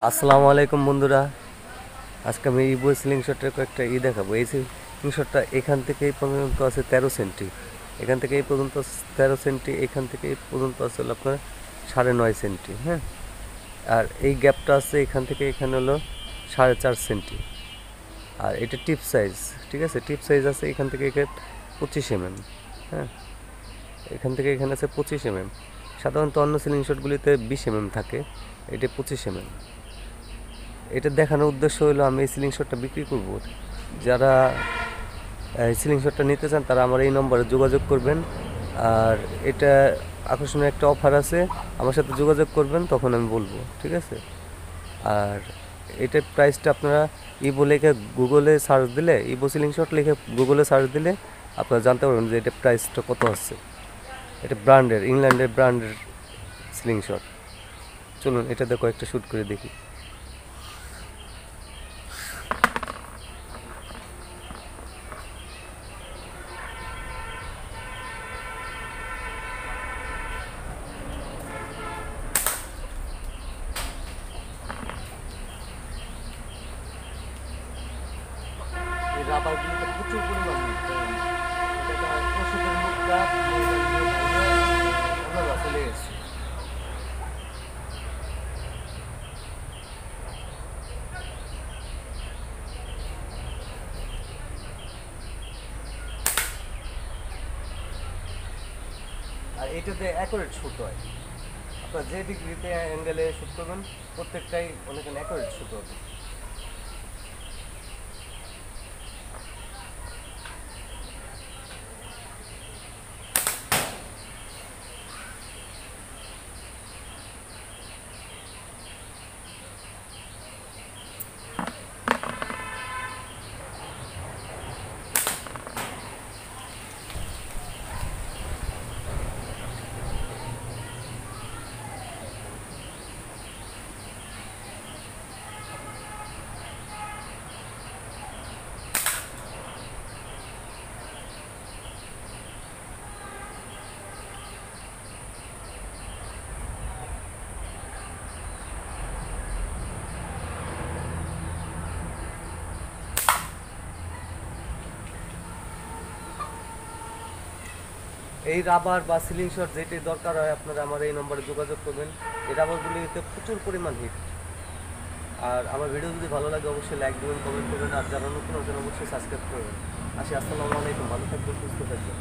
আসসালামু আলাইকুম বন্ধুরা, আজকে আমি ইভো স্লিংশটের কয়েকটা দেখাবো। এই স্লিংশটটা এখান থেকে এই পর্যন্ত আছে 13 সেন্টি, এখান থেকে এই পর্যন্ত 13 সেন্টি, এখান থেকে এই পর্যন্ত আছে হলো আপনার 9.5 সেন্টি। হ্যাঁ, আর এই গ্যাপটা আছে এখান থেকে এখানে হলো 4.5 সেন্টি। আর এটা টিপ সাইজ, ঠিক আছে, টিপ সাইজ আছে এখান থেকে এখানে 25 mm। হ্যাঁ, এখান থেকে এখানে আছে 25 mm। সাধারণত অন্য স্লিংশটগুলিতে 20 mm থাকে, এটা 25 mm। এটা দেখানোর উদ্দেশ্য হলো আমি এই স্লিংশটটা বিক্রি করব। যারা এই স্লিংশটটা নিতে চান তারা আমার এই নম্বরে যোগাযোগ করবেন। আর এটা আকর্ষণীয় একটা অফার আছে, আমার সাথে যোগাযোগ করবেন, তখন আমি বলবো, ঠিক আছে। আর এটার প্রাইসটা আপনারা ইভো লিখে গুগলে সার্চ দিলে, ইভো স্লিংশট লিখে গুগলে সার্চ দিলে আপনারা জানতে পারবেন যে এটা প্রাইসটা কত আছে। এটা ব্র্যান্ডের, ইংল্যান্ডের ব্র্যান্ডের স্লিংশট। চলুন এটা দেখো, একটা শ্যুট করে দেখি। রাবারগুলিতে প্রচুর পরিমাণ ওষুধের মুখটা চলে গেছে। আর এটাতে অ্যাকুরেট শ্যুট হয়, আপনার যে ডিগ্রিতে অ্যাঙ্গেলে শ্যুট করবেন প্রত্যেকটাই অনেক অ্যাকুরেট শ্যুট হবে। এই রাবার বা স্লিংশট যেটি দরকার হয় আপনারা আমার এই নম্বরে যোগাযোগ করবেন। এই রাবারগুলিতে প্রচুর পরিমাণ হিট। আর আমার ভিডিও যদি ভালো লাগে অবশ্যই লাইক দেবেন, কমেন্ট করবেন, আর যারা নতুন আছেন অবশ্যই সাবস্ক্রাইব করবেন। আসসালামু আলাইকুম, ভালো থাকবেন, সুস্থ থাকবেন।